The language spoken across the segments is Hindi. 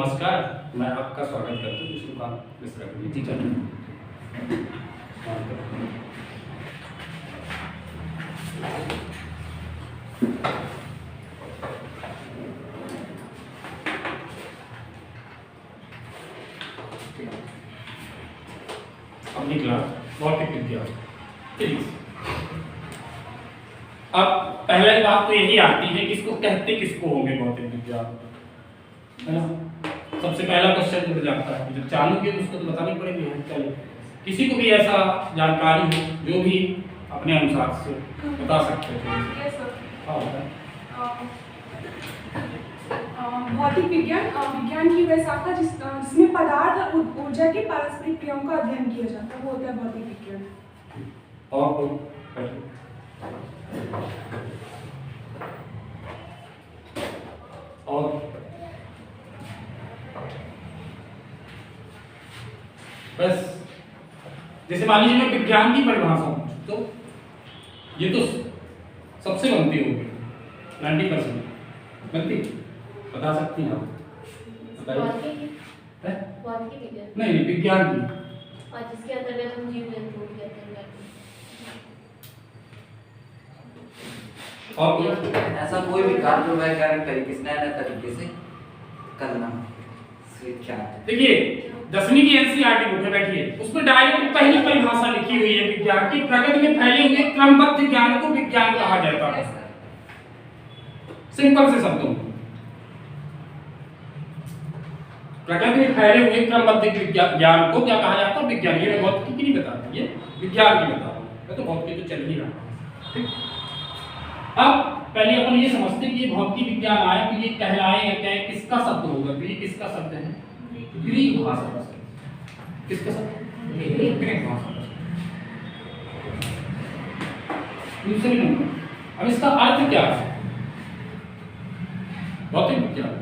नमस्कार, मैं आपका स्वागत करता हूँ विष्णुकांत मिश्रा की टीचर। अपनी क्लास भौतिक विज्ञान। अब पहले बात तो यही आती है कि इसको कहते किसको होंगे भौतिक विज्ञान, है ना। सबसे पहला क्वेश्चन जुड़ जाता है, जब चालू तो उसको तो बतानी पड़ेगी। चलिए, किसी को भी ऐसा जानकारी हो जो भी अपने अनुसार से बता सकते हैं। भौतिक विज्ञान विज्ञान की वह शाखा जिसमें पदार्थ और ऊर्जा की पारस्परिक क्रियाओं का अध्ययन किया जाता है, वो होता है भौतिक विज्ञान। और बस जैसे मान लीजिए मैं विज्ञान की परिभाषा पूछूं तो ये तो सबसे बनती होगी, 90% बनती, बता सकती हैं आप? नहीं, विज्ञान की, और जिसके अंतर्गत हम जीव जंतु कहते हैं। और ऐसा कोई भी काम जो वैज्ञानिक तरीके से नए तरीके से करना क्या है। देखिए 10वीं की एनसीईआरटी बुक में बैठिए, उसमें डायरेक्ट पहली परिभाषा लिखी हुई है विज्ञान की, प्रकृति में फैले हुए क्रमबद्ध ज्ञान को विज्ञान कहा जाता है। सिंपल से शब्दों में, प्रकृति में फैले हुए क्रमबद्ध ज्ञान को क्या कहा जाता है? विज्ञान। ये मैं भौतिकी की नहीं बता रहा, ये विज्ञान की बता रहा हूं, मैं तो भौतिकी तो चल ही रहा। ठीक, अब पहले अपन ये समझते हैं कि ये भौतिक विज्ञान आया तो ये कहलाएगा क्या, किसका शब्द होगा? तो ये किसका शब्द है? ग्रीक भाषा का शब्द। किसका शब्द? ग्रीक भाषा का। दूसरे नंबर, अब इसका अर्थ क्या है भौतिक विज्ञान?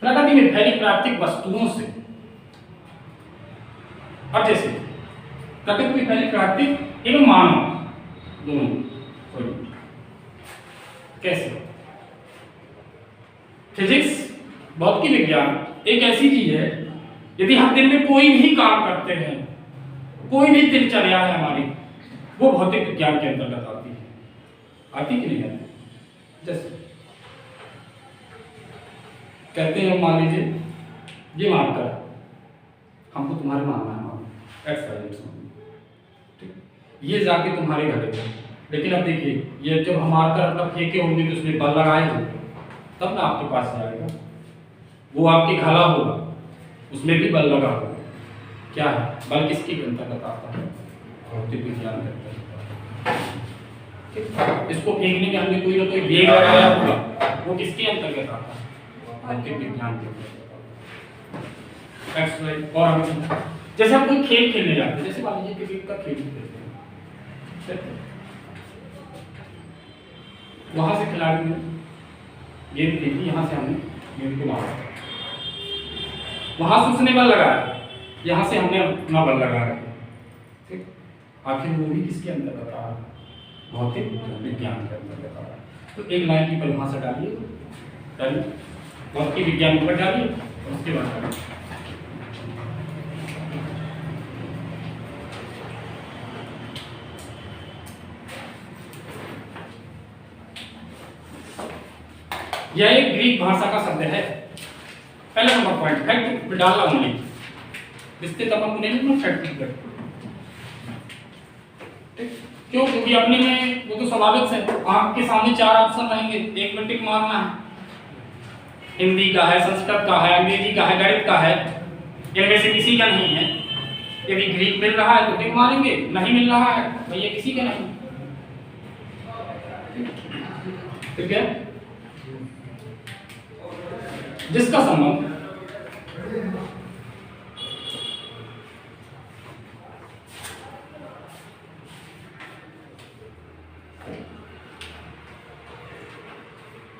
प्रकृति में फैली प्राकृतिक वस्तुओं से, अब जैसे प्रकृति में फैली प्राकृतिक एवं मानव दोनों, कैसे? फिजिक्स, भौतिक विज्ञान एक ऐसी चीज है, यदि हम दिन में कोई भी काम करते हैं, कोई भी दिनचर्या है हमारी, वो भौतिक विज्ञान के अंतर्गत आती है। आती कि नहीं आती? जैसे कहते हैं, मान लीजिए ये मानकर हमको तुम्हारे मानना है, ठीक, ये जाके तुम्हारे घर है, लेकिन अब देखिए ये जब हम आकर अपना फेंके होंगे तो उसमें बल लगाए होंगे तब ना आपके पास आएगा। वो आपकी घाला होगा, उसमें भी बल लगा होगा। क्या है बल? किसकी अंतर्गत आता है? भौतिक विज्ञान के अंतर्गत। इसको फेंकने के हमने कोई ना कोई वेग लगाया होगा, वो किसके अंतर्गत आता है? भौतिक विज्ञान के अंतर्गत। और हम जैसे हम कोई खेल खेलने जाते हैं, जैसे मान लीजिए क्रिकेट का खेल खेलते हैं, वहां से खिलाड़ी ने गेंद फेंकी, यहाँ से हमने गेंद को मारा, वहां से उसने बल लगाया, यहाँ से हमने अपना बल लगा रखा, ठीक, आखिर वो भी किसके अंतर्गत आ रहा है? भौतिक विज्ञान के अंतर्गत आ रहा है। तो एक लाइन की परिभाषा डालिए, भौतिक विज्ञान पर डालिए और उसके बाद डालिए। यह एक ग्रीक भाषा का शब्द है। पहला नंबर पॉइंट, फैक्ट डालना ओनली, विस्तृत अपन को नहीं लिखना, फैक्ट। क्यों? क्योंकि अपने में वो तो स्वाभाविक है, आपके सामने 4 ऑप्शन रहेंगे, एक में टिक मारना है। हिंदी का है, संस्कृत का है, अंग्रेजी का है, गणित का है, इनमें से किसी का नहीं है। यदि ग्रीक मिल रहा है तो टिक मारेंगे, नहीं मिल रहा है भैया किसी का नहीं। ठीक है, जिसका संबंध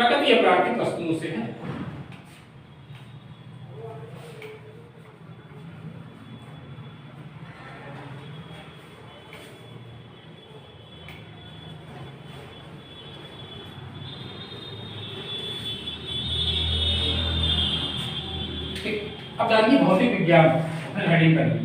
प्रकृति अप्राकृतिक वस्तुओं से है। अब जानिए भौतिक विज्ञान, हेडिंग करिए।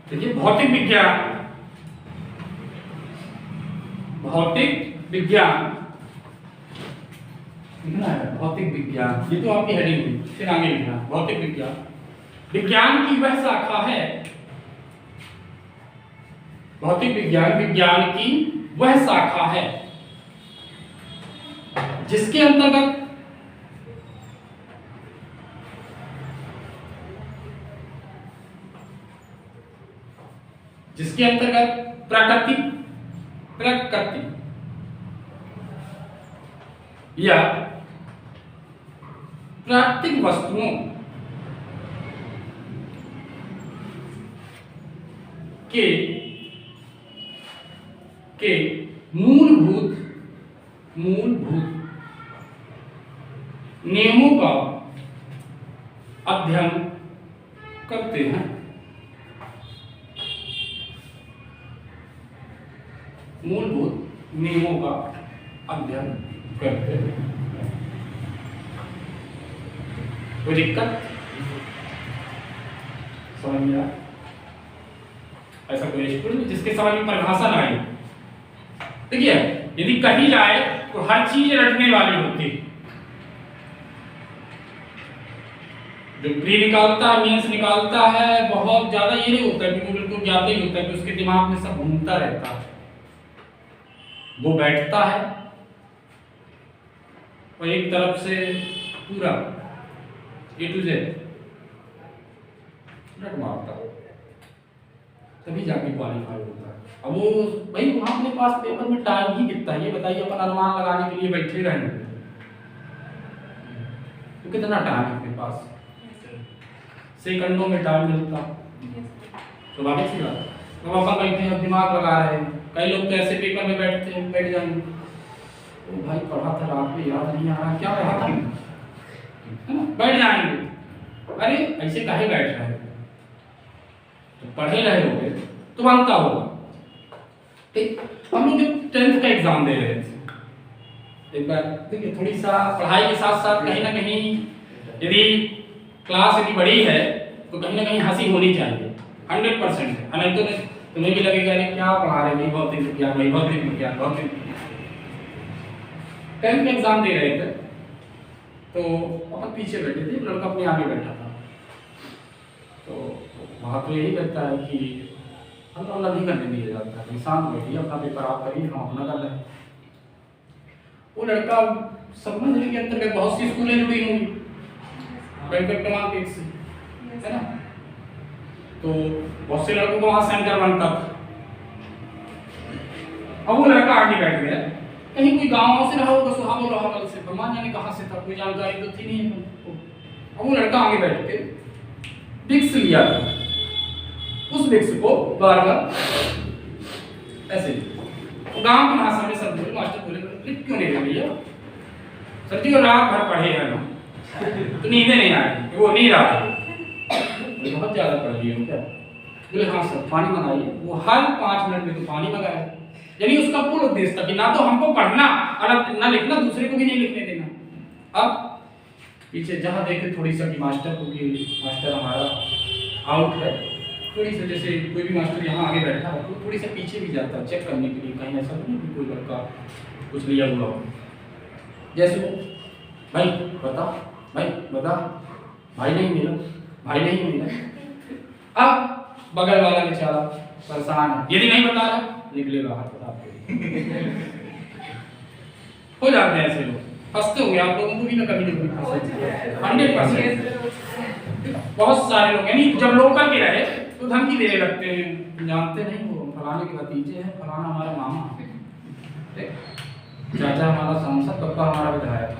देखिए भौतिक विज्ञान, भौतिक विज्ञान लिखना है। भौतिक विज्ञान, ये तो आपकी हेडिंग हुई, फिर आगे लिखना भौतिक विज्ञान। विज्ञान की वह शाखा है, भौतिक विज्ञान विज्ञान की वह शाखा है जिसके अंतर्गत प्रकृति या प्राकृतिक वस्तुओं के मूलभूत नियमों का अध्ययन करते हैं। मूलभूत नियमों का अध्ययन करते हैं। कोई दिक्कत समझ में आया? ऐसा कोई स्कूल जिसके समझ में परिभाषा ना आई? देखिए यदि कही जाए तो हर चीज रटने वाली होती है। जो प्री निकालता है, मीन्स निकालता है, बहुत ज्यादा ये नहीं होता है कि वो बिल्कुल ज्ञात ही होता है कि उसके दिमाग में सब घूमता रहता है। वो बैठता है और एक तरफ से पूरा A to Z रट मारता है, तभी जाके क्वालिफाई होता है। अब वो भाई वहां अपने पास पेपर में टाइम ही कितना है ये बताइए, अपन अनुमान लगाने के लिए बैठे रहेंगे तो कितना टाइम है अपने पास? सेकंडों में टाइम मिलता, स्वाभाविक सी बात। तो अपन बैठे हैं, दिमाग लगा रहे हैं। कई लोग तो ऐसे पेपर में बैठ जाएंगे, ओ भाई पढ़ा था रात में, याद नहीं आ रहा क्या पढ़ा था, है ना, बैठ जाएंगे। अरे ऐसे काहे बैठ रहे हो? तो पढ़े रहे होगे तो बनता होगा। ठीक, हम लोग जब 10th का एग्जाम दे रहे थे, एक बार देखिए थोड़ी सा पढ़ाई के साथ साथ कहीं ना कहीं यदि क्लास इतनी बड़ी है तो कहीं ना कहीं हंसी होनी चाहिए, 100% है। नहीं तो तुम्हें भी लगेगा अरे क्या पढ़ा रहे भाई, भौतिक विज्ञान, भाई भौतिक विज्ञान, भौतिक। 10th का एग्जाम दे रहे थे तो अपन पीछे बैठे थे, लड़का अपने आगे बैठा था। तो वहाँ तो यही कहता है कि हम नहीं करने दिया जाता है, शांत बैठिए, अपना पेपर आप करिए, हम अपना कर रहे हैं। वो लड़का समझने के अंतर्गत बहुत सी स्कूलें जुड़ी होंगी वेंकट क्रमांक 1 से, है ना, तो बहुत से लड़कों को वहां सेंटर बनता था। अब वो लड़का आगे बैठ गया, कहीं कोई गांव से रहा होगा, सुहागो रहा से, भगवान जाने कहां से था, कोई जानकारी तो थी नहीं है। अब वो लड़का आगे बैठ के विक्स लिया, उस विक्स को बार बार ऐसे गांव की भाषा में सब बोले, मास्टर बोले लिख क्यों नहीं रहे भैया? सर जी रात भर पढ़े हैं ना तो नींदें नहीं आ रही, वो नींद आ रही, बहुत ज्यादा पढ़ लिए हो क्या? बोले हाँ सर, पानी मंगाइए। वो हर 5 मिनट में तो पानी मंगाया, यानी उसका पूर्ण उद्देश्य था कि ना तो हमको पढ़ना और ना लिखना, दूसरे को भी नहीं लिखने देना। अब पीछे जहाँ देखे थोड़ी सा कि मास्टर को कि मास्टर हमारा आउट है, थोड़ी सी जैसे कोई भी मास्टर यहाँ आगे बैठा है तो थोड़ी सा पीछे भी जाता है चेक करने के लिए, कहीं ऐसा नहीं कि कोई लड़का कुछ लिया हुआ हो। जैसे वो भाई बता, भाई बता, भाई नहीं मिला, भाई नहीं मिला। अब बगल वाला बेचारा परेशान है, यदि नहीं बता रहा निकलेगा हाथ बता हो जाते हैं ऐसे लोग, फंसते होंगे आप लोगों को भी ना कभी ना कभी 100%। बहुत सारे लोग यानी जब लोकल के रहे तो धमकी देने लगते हैं, जानते नहीं वो फलाने के भतीजे हैं, फलाना हमारा मामा है, चाचा हमारा सांसद, पप्पा हमारा विधायक,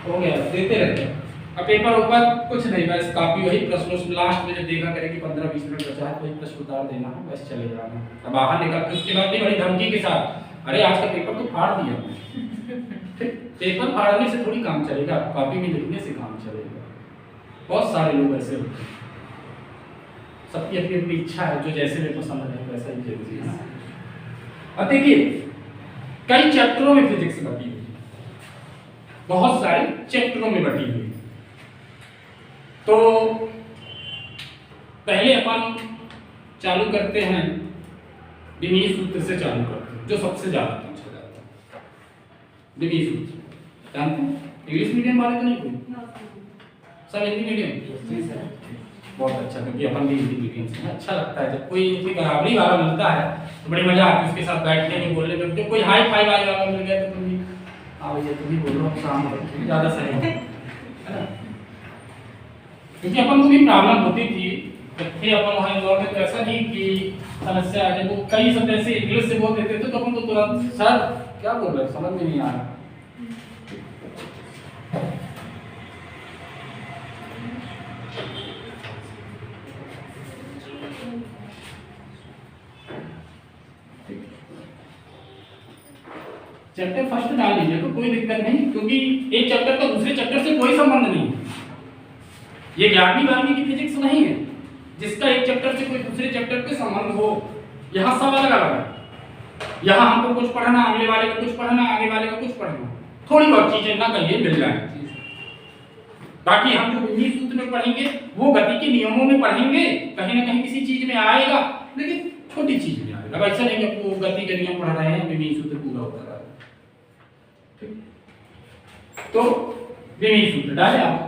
हो गया देते रहते हैं। अब पेपर ऊपर कुछ नहीं, बस काफी वही प्रश्नों लास्ट में जब देखा करे कि 15-20 मिनट बचा है तो वही प्रश्न उतार देना है, बस चले जाना। अब बाहर निकल के उसके बाद भी बड़ी धमकी के साथ, अरे आज का पेपर तो फाड़ दिया। ठीक, पेपर फाड़ने से थोड़ी काम चलेगा, कॉपी में लिखने से काम चलेगा। बहुत सारे लोग ऐसे होते हैं, सबकी अपनी अपनी इच्छा है, जो जैसे मेरे को समझ है वैसा ही जरूरी है। अब देखिए कई चैप्टरों में फिजिक्स बटी हुई, बहुत सारे चैप्टरों में बटी हुई। तो पहले अपन चालू करते हैं विमीय सूत्र से, चालू करते हैं जो सबसे ज्यादा पूछा जाता है। विमीय सूत्र जानते हैं? इंग्लिश मीडियम वाले तो नहीं कोई, सब हिंदी मीडियम? बहुत अच्छा, क्योंकि अपन भी हिंदी मीडियम से अच्छा लगता है। जब कोई इतनी बराबरी वाला मिलता है तो बड़ी मजा आती है उसके साथ बैठने में, बोलने में। जब कोई हाई फाई वाला मिल गया तो तुम भी भैया तुम भी बोलो, शाम को ज्यादा सही है ना। क्योंकि अपन को भी प्रॉब्लम होती थी थे अपन वहाँ इंदौर में, तो ऐसा नहीं कि समस्या आ जाए। वो कई शब्द ऐसे इंग्लिश से बोल देते थे तो अपन को तुरंत सर क्या बोल रहे समझ में नहीं आ रहा। चैप्टर फर्स्ट डाल लीजिए तो कोई दिक्कत नहीं, क्योंकि एक चैप्टर का दूसरे चैप्टर से कोई संबंध नहीं है। ये 11वीं की फिजिक्स नहीं है जिसका एक चैप्टर से कोई दूसरे चैप्टर के संबंध हो। यहाँ सब अलग अलग है। यहाँ हमको कुछ पढ़ना, अगले वाले को कुछ पढ़ना, आगे वाले को कुछ पढ़ना, थोड़ी बहुत चीजें ना कहिए मिल जाए। बाकी हम जो विमीय सूत्र में पढ़ेंगे वो गति के नियमों में पढ़ेंगे, कहीं ना कहीं किसी चीज में आएगा, लेकिन छोटी चीज में आएगा। अब ऐसा नहीं कि आपको गति के नियम पढ़ रहे हैं विमीय सूत्र पूरा होता है। तो विमीय सूत्र डाले आप।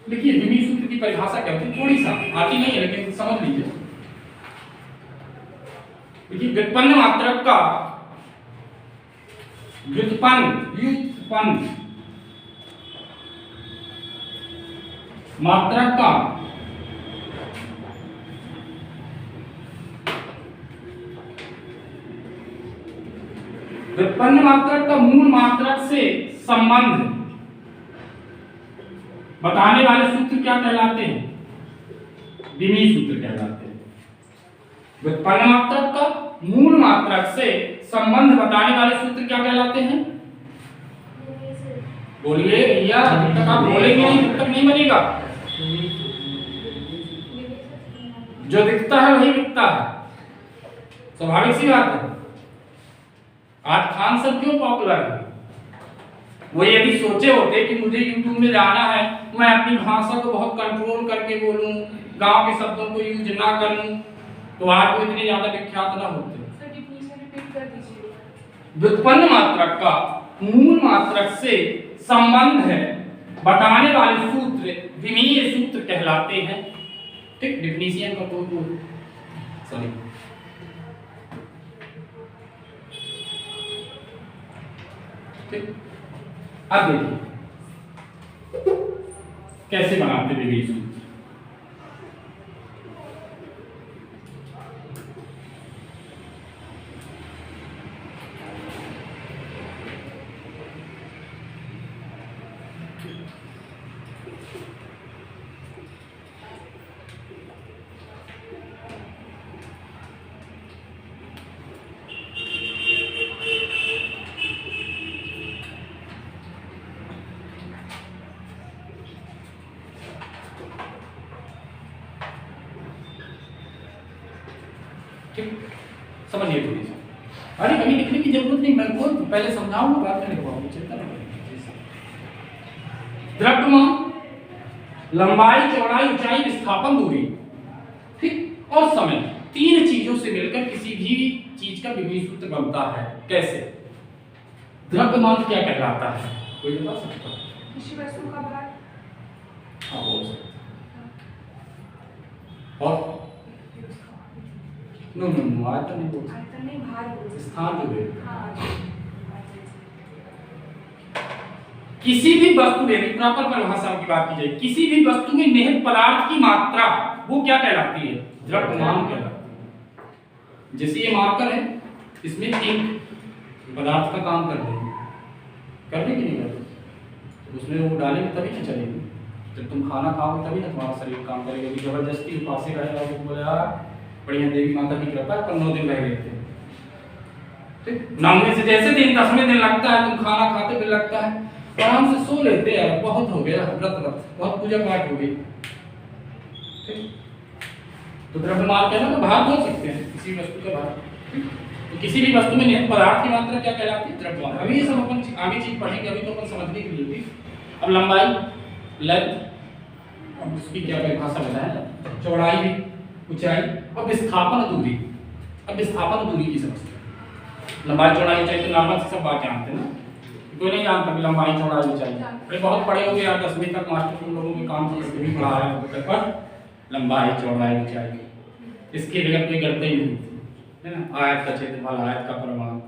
देखिए विमीय सूत्र की परिभाषा क्या होती है, थोड़ी सा आती नहीं है लेकिन समझ लीजिए। देखिए व्युत्पन्न मात्रक का व्युत्पन्न मात्रक का व्युत्पन्न मात्रक का मूल मात्रक से संबंध बताने वाले सूत्र क्या कहलाते हैं? विमीय सूत्र कहलाते हैं। व्युत्पन्न मात्रक का मूल मात्रक से संबंध बताने वाले सूत्र क्या कहलाते हैं? बोलिए भैया, जब तक आप बोलेंगे नहीं तब तक नहीं बनेगा। जो दिखता है वही दिखता है, स्वाभाविक सी बात है। आज खान सर क्यों पॉपुलर है? वो यदि सोचे होते कि मुझे YouTube में जाना है, मैं अपनी भाषा को बहुत कंट्रोल करके बोलूं, गांव के शब्दों को यूज ना करूं, तो आज वो इतने ज्यादा विख्यात ना होते। सर डिफिनीशन रिपीट कर दीजिए। व्युत्पन्न मात्रक का मूल मात्रक से संबंध है बताने वाले सूत्र विमीय सूत्र कहलाते हैं। ठीक, डिफिनीशन का तो सॉरी ठीक। अब देखिए कैसे बनाते विमीय सूत्र। समझिए थोड़ी सी, अरे कभी लिखने की जरूरत नहीं, मैं बहुत पहले समझाऊंगा, बात करने के बाद चिंता नहीं करें। द्रव्यमान, लंबाई, चौड़ाई, ऊंचाई, विस्थापन, दूरी, ठीक, और समय, तीन चीजों से मिलकर किसी भी चीज का विमीय सूत्र बनता है। कैसे? द्रव्यमान क्या कहलाता है, कोई बता सकता है? किसी वस्तु का भार। हाँ बोल सकते। और नो नो नो आयतन नहीं बोल सकते, आयतन नहीं, भार बोल सकते। स्थान जो है। हाँ। किसी भी वस्तु में, प्रॉपर परिभाषा की बात की जाए, किसी भी वस्तु में निहित पदार्थ की मात्रा वो क्या कहलाती है? द्रव्यमान कहलाती है। जैसे ये मार्कर है, इसमें इंक पदार्थ का काम कर रही है, कर रही कि नहीं कर रही? तो उसमें वो डालेंगे तभी तो चलेगी। जब तुम खाना खाओगे तभी ना तुम्हारा शरीर काम करेगा। कि जबरदस्ती उपासे रहेगा वो बोले यार बढ़िया देवी माता की कृपा है पर 9 दिन रह गए थे। ठीक, 9वें से जैसे दिन 10वें दिन लगता है तुम खाना खाते फिर लगता है आराम से सो लेते हैं, बहुत हो गया व्रत बहुत पूजा पाठ हो गई। ठीक, तो द्रव्यमान कहना तो भार बोल सकते हैं किसी वस्तु का भार। तो किसी भी वस्तु में निहित पदार्थ की मात्रा क्या कहलाती है? द्रव्यमान। अभी ये सब अपन आगे चीज पढ़ेंगे, अभी तो अपन समझने के लिए थी। अब लंबाई, लेंथ, अब उसकी क्या परिभाषा बताएं, चौड़ाई, ऊंचाई और विस्थापन दूरी। अब विस्थापन दूरी की समझते हैं। लंबाई चौड़ाई ऊंचाई तो नॉर्मल से सब बात जानते हैं ना, कोई नहीं जानता कि लंबाई चौड़ाई ऊंचाई। अरे बहुत पढ़े होंगे यार 10वीं तक मास्टर तुम लोगों के काम से भी पढ़ा रहे हो पर लंबाई चौड़ाई ऊंचाई इसके बगैर कोई करते ही नहीं है ना। आयत का क्षेत्रफल, आयत का परिमाण।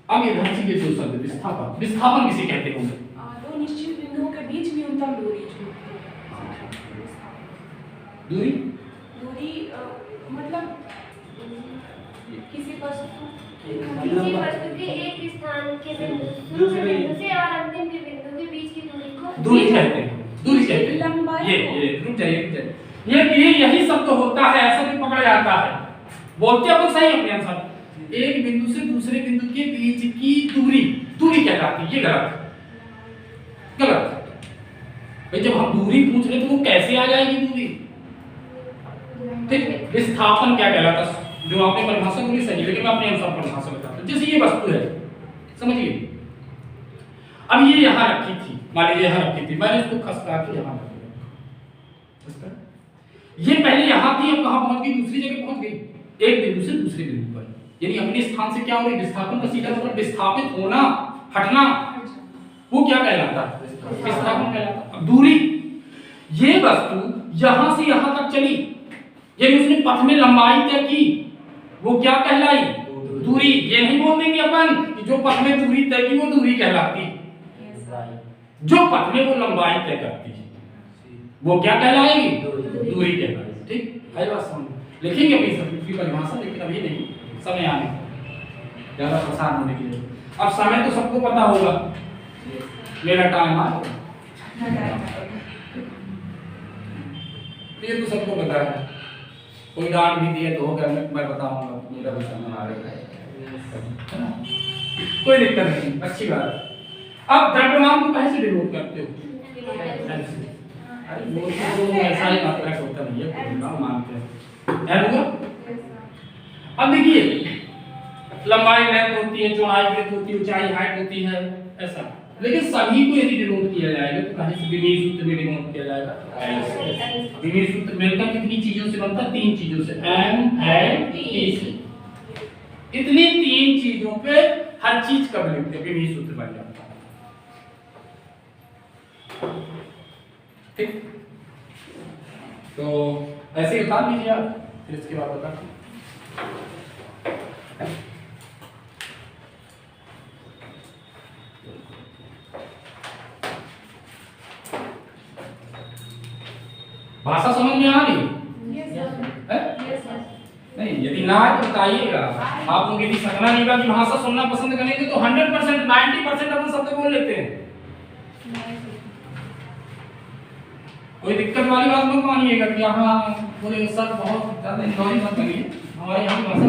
अब ये धरती के जो शब्द विस्थापन, विस्थापन किसे कहते होंगे? दो निश्चित बिंदुओं के बीच न्यूनतम दूरी जो दूरी मतलब किसी वस्तु के एक स्थान के बिंदु शुरू के बिंदु से और अंतिम के बिंदु के बीच की दूरी को दूरी कहते हैं। दूरी कहते हैं। लंबाई ये रुक जाइए ये यही शब्द होता है, ऐसा भी पकड़ा जाता है। बोलते अपन सही अपने अनुसार एक बिंदु से दूसरे बिंदु के बीच की दूरी कहलाती है। ये गलत भाई। जब हम दूरी पूछ रहे तो वो कैसे आ जाएगी दूरी? ठीक, विस्थापन क्या कहलाता है? जो आपने परिभाषा बोली सही, लेकिन मैं अपने अनुसार परिभाषा बताता हूं। जैसे ये वस्तु है, समझिए, अब ये यहाँ रखी थी, मान लीजिए यहाँ रखी थी, मैंने इसको खसका के यहाँ रख दिया। ये पहले यहाँ थी, अब कहाँ पहुंच गई? दूसरी जगह पहुंच गई, एक बिंदु से दूसरे बिंदु पर। यानी अपने स्थान से क्या हो रही? विस्थापन का सीधा मतलब विस्थापित होना, हटना, वो क्या कहलाता है? विस्थापन कहलाता है। अब दूरी, ये वस्तु यहाँ से यहाँ तक चली, यानी उसने पथ में लंबाई तय की, वो क्या कहलाई? दूरी। ये नहीं बोल देंगे अपन कि जो पथ में दूरी तय की वो दूरी कहलाती, जो पथ में वो लंबाई तय करती है वो क्या कहलाएगी? दूरी कहलाएगी। ठीक है, बात समझ लिखेंगे अपनी सब्जेक्ट की परिभाषा, लेकिन अभी नहीं, समय आने ज्यादा प्रसार होने के लिए। अब समय तो सबको पता होगा, मेरा टाइम आ ये तो सबको पता है। कोई डांट भी दिए तो होगा, मैं बताऊंगा मेरा भी समय आ रहा है, कोई दिक्कत नहीं, अच्छी बात है। अब द्रव्यमान को कैसे डिनोट करते हो? अरे वो तो ऐसा ही मात्रा होता नहीं है, कोई काम मानते हैं, है ना? अब देखिए, लंबाई लेंथ होती है, चौड़ाई ब्रेथ होती है, ऊंचाई हाइट होती है, ऐसा। लेकिन सभी को यदि डिनोट किया जाएगा तो कहीं से विमीय सूत्र में डिनोट किया जाएगा। विमीय सूत्र मिलकर कितनी चीजों से बनता है? 3 चीजों से, M, N, T से। इतनी 3 चीजों पे हर चीज कब लिखते हैं? विमीय सूत्र बन जाता है। ठीक, तो ऐसे ही उतार लीजिए आप, फिर इसके बाद बता। भाषा समझ में आ रही है? नहीं, यदि ना है तो बताइएगा। आप लोग यदि सकना नहीं होगा कि भाषा सुनना पसंद करेंगे तो 100% 90% अपन शब्द बोल लेते हैं। कोई दिक्कत वाली बात मत मानिएगा कि यहाँ बोले सर बहुत ज्यादा इंजॉय मत करिए, हमारे यहाँ भाषा